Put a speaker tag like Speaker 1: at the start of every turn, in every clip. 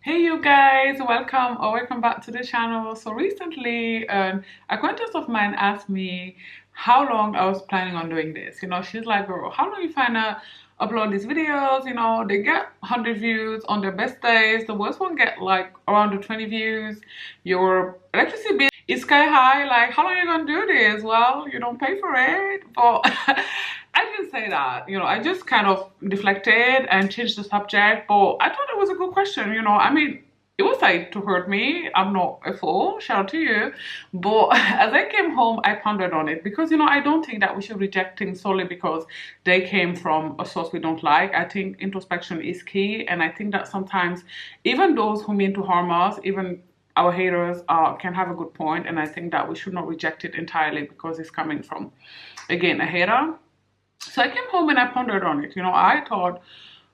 Speaker 1: Hey you guys, welcome or welcome back to the channel. So recently an acquaintance of mine asked me how long I was planning on doing this. She's like, girl, how long you find upload these videos? They get 100 views on their best days. The worst one get like around the 20 views. Your electricity bill is sky high. Like, how long are you gonna do this? Well, you don't pay for it. But I didn't say that. I just kind of deflected and changed the subject. But I thought it was a good question. I mean, it was like to hurt me. I'm not a fool, shout out to you. But as I came home, I pondered on it because, I don't think that we should reject things solely because they came from a source we don't like. I think introspection is key. And I think that sometimes even those who mean to harm us, even our haters can have a good point. And I think that we should not reject it entirely because it's coming from, again, a hater. So I came home and I pondered on it. I thought,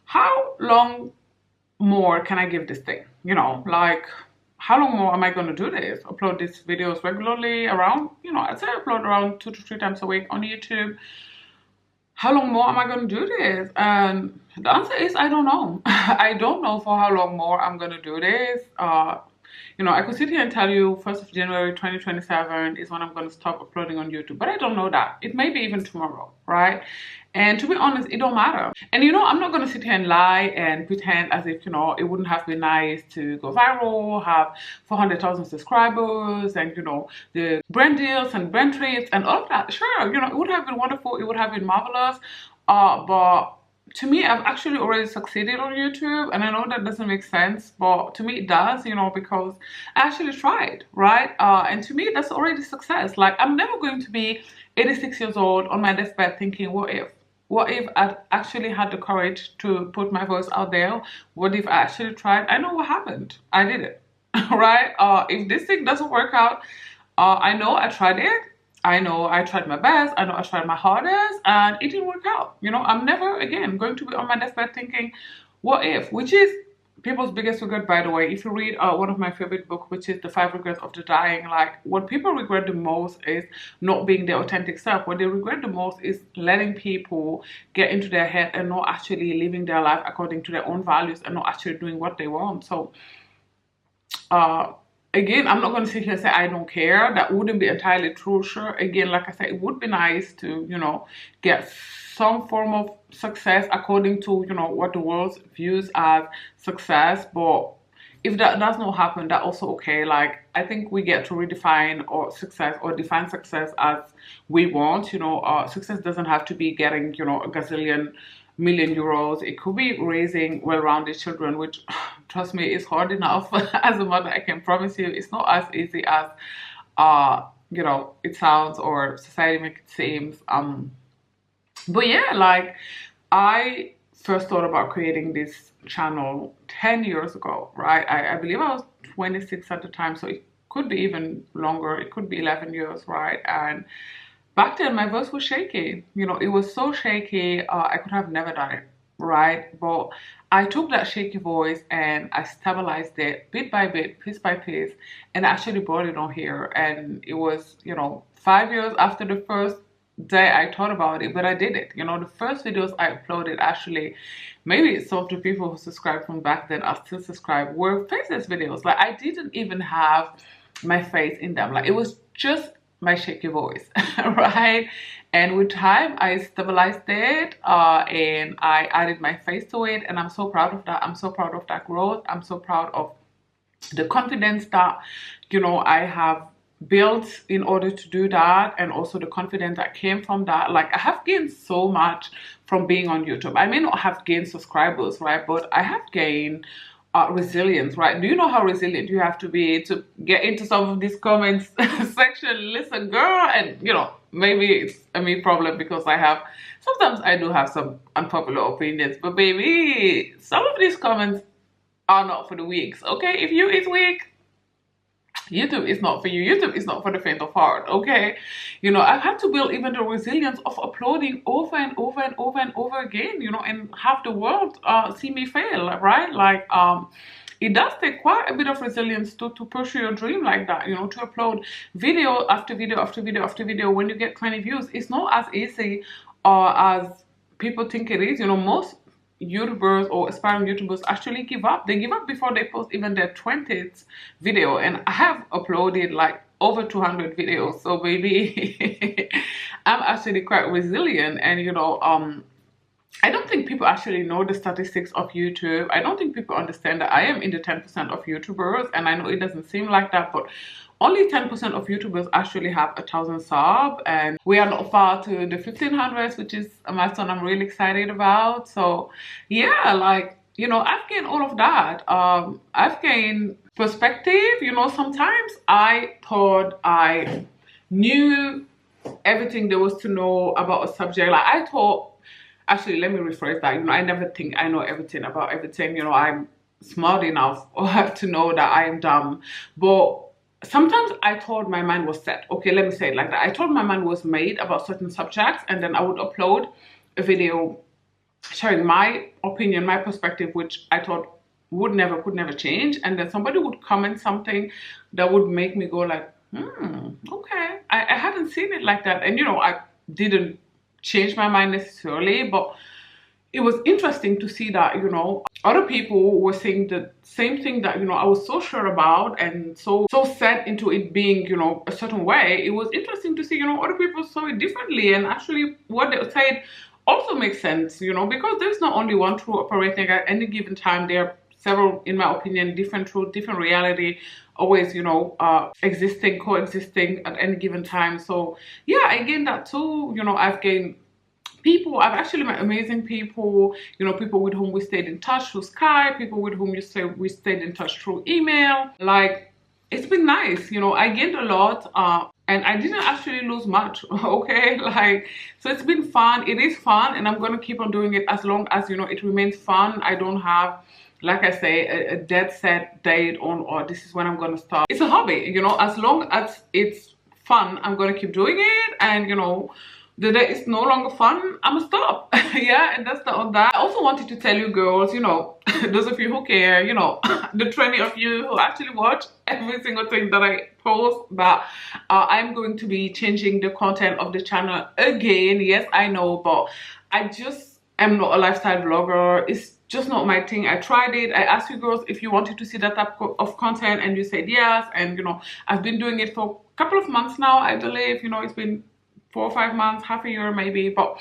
Speaker 1: how long more can I give this thing? Like, how long more am I going to do this? Upload these videos regularly around, I'd say I upload around 2 to 3 times a week on YouTube. How long more am I going to do this? And the answer is, I don't know. I don't know for how long more I'm going to do this. I could sit here and tell you 1st of January 2027 is when I'm going to stop uploading on YouTube, but I don't know that. It may be even tomorrow, right? And to be honest, it don't matter. And I'm not going to sit here and lie and pretend as if, it wouldn't have been nice to go viral, have 400,000 subscribers and, the brand deals and brand trips and all of that. Sure, it would have been wonderful. It would have been marvelous. But to me, I've actually already succeeded on YouTube, and I know that doesn't make sense, but to me it does, because I actually tried, right? And to me, that's already success. Like, I'm never going to be 86 years old on my deathbed thinking, what if? What if I actually had the courage to put my voice out there? What if I actually tried? I know what happened. I did it, right? If this thing doesn't work out, I know I tried it. I know I tried my best. I know I tried my hardest and it didn't work out. I'm never again going to be on my deathbed thinking, what if? Which is people's biggest regret, by the way. If you read one of my favorite books, which is The 5 Regrets of the Dying, like, what people regret the most is not being their authentic self. What they regret the most is letting people get into their head and not actually living their life according to their own values and not actually doing what they want. So, again, I'm not going to sit here and say I don't care. That wouldn't be entirely true. Sure, again, like I said, it would be nice to, get some form of success according to, what the world views as success. But if that does not happen, that's also okay. Like, I think we get to redefine or success or define success as we want. Success doesn't have to be getting, a gazillion million euros. It could be raising well-rounded children, which, trust me, is hard enough. As a mother, I can promise you it's not as easy as it sounds or society makes it seem. But yeah, like, I first thought about creating this channel 10 years ago, right? I believe I was 26 at the time, so it could be even longer. It could be 11 years, right? And back then, my voice was shaky. It was so shaky, I could have never done it, right? But I took that shaky voice and I stabilized it bit by bit, piece by piece, and actually brought it on here. And it was, 5 years after the first day I thought about it, but I did it. The first videos I uploaded, actually, maybe some of the people who subscribed from back then are still subscribed, were faceless videos. Like, I didn't even have my face in them. Like, it was just my shaky voice, right? And with time, I stabilized it and I added my face to it, and I'm so proud of that. I'm so proud of that growth. I'm so proud of the confidence that I have built in order to do that, and also the confidence that came from that. Like, I have gained so much from being on YouTube. I may not have gained subscribers, right, but I have gained resilience, right? Do you know how resilient you have to be to get into some of these comments section? Listen, girl, and maybe it's a me problem because sometimes I do have some unpopular opinions, but baby, some of these comments are not for the weak, okay? If you is weak, YouTube is not for you. YouTube is not for the faint of heart, okay? I've had to build even the resilience of uploading over and over and over and over again, and have the world see me fail, right? Like, it does take quite a bit of resilience to pursue your dream like that, to upload video after video after video after video. When you get 20 views, it's not as easy as people think it is. Most YouTubers or aspiring YouTubers actually give up. They give up before they post even their 20th video, and I have uploaded like over 200 videos, so baby, I'm actually quite resilient. And I don't think people actually know the statistics of YouTube. I don't think people understand that I am in the 10% of YouTubers, and I know it doesn't seem like that, but only 10% of YouTubers actually have 1,000 subs, and we are not far to the 1,500, which is a milestone I'm really excited about. So yeah, like, I've gained all of that. I've gained perspective. Sometimes I thought I knew everything there was to know about a subject. Like, I thought, actually, let me rephrase that. I never think I know everything about everything. I'm smart enough to know that I am dumb, but sometimes I thought my mind was set. Okay, let me say it like that. I thought my mind was made about certain subjects, and then I would upload a video sharing my opinion, my perspective, which I thought could never change. And then somebody would comment something that would make me go like, okay, I hadn't seen it like that. And I didn't change my mind necessarily, but it was interesting to see that other people were saying the same thing that I was so sure about, and so set into it being a certain way. It was interesting to see other people saw it differently, and actually what they said also makes sense, because there's not only one truth operating at any given time. There are several, in my opinion, different truth, different reality, always existing, coexisting at any given time. So yeah, I gained that too. I've gained people. I've actually met amazing people, people with whom we stayed in touch through Skype, people with whom we stayed in touch through email. Like, it's been nice. I gained a lot, and I didn't actually lose much. Okay, like, so it's been fun. It is fun, and I'm gonna keep on doing it as long as it remains fun. I don't have, like I say, a dead set date on, or this is when I'm gonna stop. It's a hobby, as long as it's fun, I'm gonna keep doing it. And the day is no longer fun, I'ma stop. Yeah, and that's not on that. I also wanted to tell you girls, those of you who care, the 20 of you who actually watch every single thing that I post, that I'm going to be changing the content of the channel again. Yes, I know, but I just am not a lifestyle vlogger. It's just not my thing. I tried it. I asked you girls if you wanted to see that type of content, and you said yes. And I've been doing it for a couple of months now, I believe. It's been 4 or 5 months, half a year maybe, but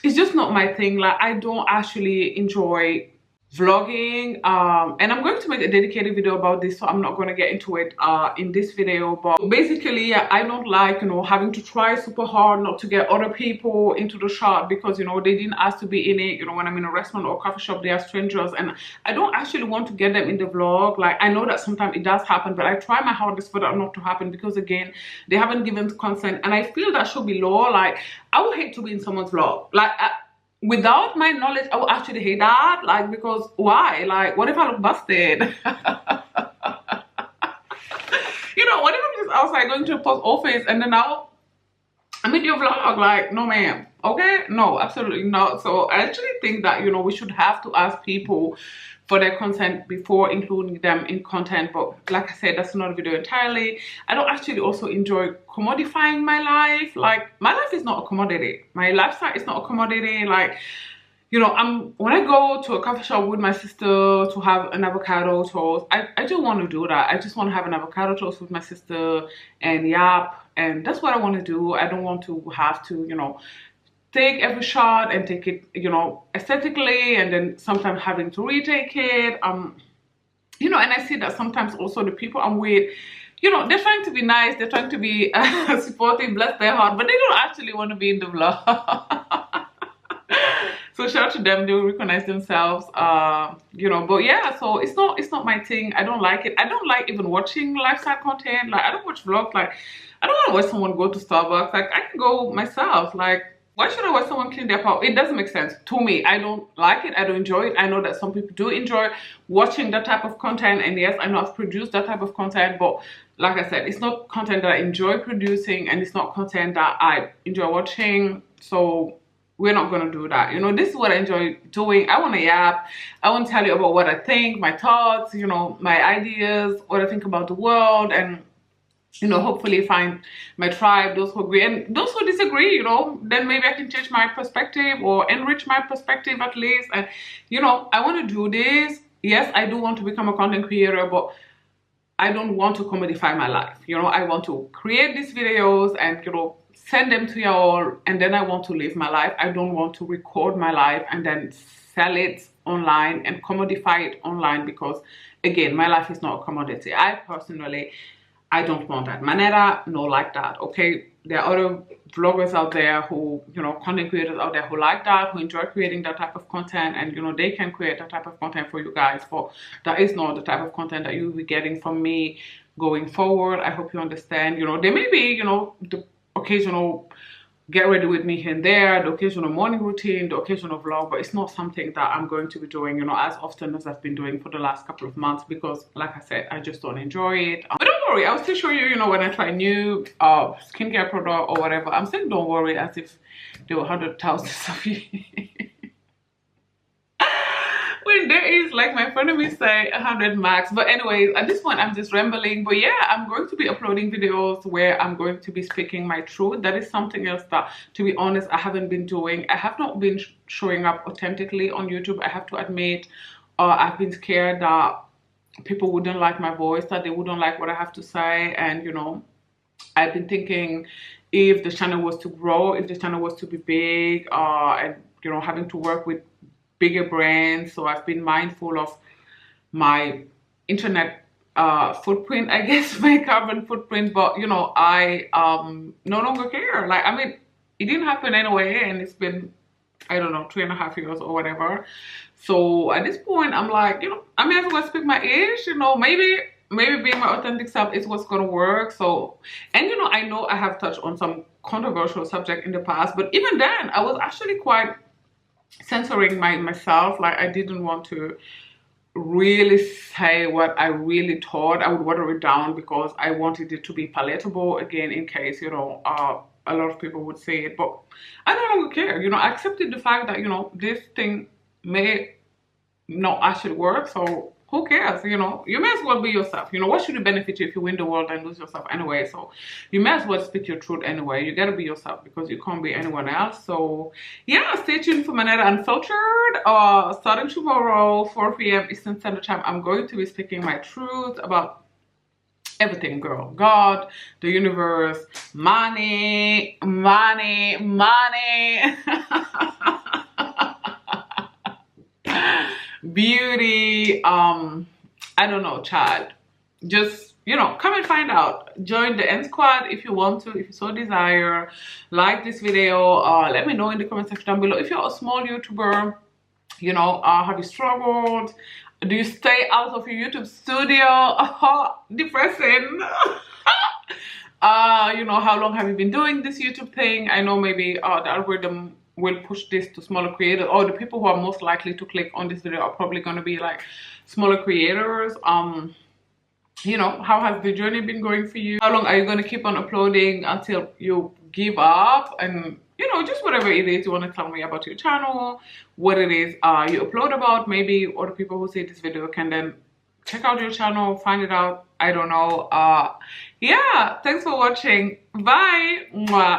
Speaker 1: it's just not my thing. Like, I don't actually enjoy vlogging, and I'm going to make a dedicated video about this, so I'm not going to get into it in this video. But basically, yeah, I don't like having to try super hard not to get other people into the shot, because they didn't ask to be in it. When I'm in a restaurant or coffee shop, they are strangers, and I don't actually want to get them in the vlog. Like, I know that sometimes it does happen, but I try my hardest for that not to happen, because again, they haven't given consent, and I feel that should be law. Like, I would hate to be in someone's vlog. Like, without my knowledge, I would actually hate that. Like, because why? Like, what if I look busted? What if I'm just outside going to a post office, and then now I'm in your vlog? Like, no ma'am. Okay, no, absolutely not. So I actually think that we should have to ask people for their consent before including them in content. But like I said, that's another video entirely. I don't actually also enjoy commodifying my life. Like, my life is not a commodity. My lifestyle is not a commodity. Like, when I go to a coffee shop with my sister to have an avocado toast, I just want to do that. I just want to have an avocado toast with my sister and yap, and that's what I want to do. I don't want to have to take every shot and take it aesthetically, and then sometimes having to retake it. And I see that sometimes also the people I'm with, they're trying to be nice, they're trying to be supportive, bless their heart, but they don't actually want to be in the vlog. So shout out to them, they will recognize themselves. But yeah, so it's not my thing. I don't like it. I don't like even watching lifestyle content. Like, I don't watch vlogs. Like, I don't want to watch someone go to Starbucks. Like, I can go myself. Like, why should I watch someone clean their pot? It doesn't make sense to me. I don't like it. I don't enjoy it. I know that some people do enjoy watching that type of content, and yes, I know I've produced that type of content, but like I said, it's not content that I enjoy producing, and it's not content that I enjoy watching. So we're not gonna do that. This is what I enjoy doing. I want to yap. I want to tell you about what I think, my thoughts, my ideas, what I think about the world, and you know, hopefully find my tribe, those who agree and those who disagree, you know, then maybe I can change my perspective or enrich my perspective at least. And, you know, I want to do this. Yes, I do want to become a content creator, but I don't want to commodify my life. You know, I want to create these videos and, you know, send them to y'all, and then I want to live my life. I don't want to record my life and then sell it online and commodify it online, because again, my life is not a commodity. I don't want that. Manetta, no, like that. Okay, there are other vloggers out there who, you know, content creators out there who like that, who enjoy creating that type of content, and you know, they can create that type of content for you guys. For that is not the type of content that you'll be getting from me going forward. I hope you understand. You know, there may be, you know, the occasional get ready with me here and there, the occasional morning routine, the occasional vlog, but it's not something that I'm going to be doing, you know, as often as I've been doing for the last couple of months, because like I said, I just don't enjoy it. But don't worry, I'll still show you, you know, when I try new skincare product or whatever. I'm saying don't worry as if there were hundred thousands of you. When there is, like my friend of me say, 100 max. But anyways, at this point I'm just rambling. But yeah, I'm going to be uploading videos where I'm going to be speaking my truth. That is something else that, to be honest, I haven't been doing. I have not been showing up authentically on YouTube, I have to admit. I've been scared that people wouldn't like my voice, that they wouldn't like what I have to say. And you know, I've been thinking, if the channel was to grow, if the channel was to be big, and you know, having to work with bigger brands, so I've been mindful of my internet footprint, I guess, my carbon footprint. But you know, I no longer care. Like, I mean, it didn't happen anyway, and it's been, I don't know, 3.5 years or whatever. So at this point I'm like, you know, I may as well speak my age, you know, maybe being my authentic self is what's gonna work. So, and you know, I know I have touched on some controversial subject in the past, but even then I was actually quite censoring myself. Like, I didn't want to really say what I really thought. I would water it down because I wanted it to be palatable, again, in case, you know, a lot of people would say it. But I no longer care. You know, I accepted the fact that, you know, this thing may not actually work, so who cares? You know, you may as well be yourself. You know, what should it benefit you if you win the world and lose yourself anyway? So you may as well speak your truth anyway. You gotta be yourself because you can't be anyone else. So yeah, stay tuned for Manetta Unfiltered. Starting tomorrow, 4 p.m. Eastern Standard Time, I'm going to be speaking my truth about everything, girl. God, the universe, money. Beauty, I don't know, child. Just, you know, come and find out. Join the N Squad if you want to, if you so desire. Like this video. Let me know in the comment section down below. If you're a small YouTuber, you know, have you struggled? Do you stay out of your YouTube studio? Depressing. You know, how long have you been doing this YouTube thing? I know maybe the algorithm will push this to smaller creators, or the people who are most likely to click on this video are probably going to be like smaller creators. You know, how has the journey been going for you? How long are you going to keep on uploading until you give up? And you know, just whatever it is you want to tell me about your channel, what it is you upload about. Maybe other people who see this video can then check out your channel, find it out. I don't know. Yeah, thanks for watching. Bye. Mwah.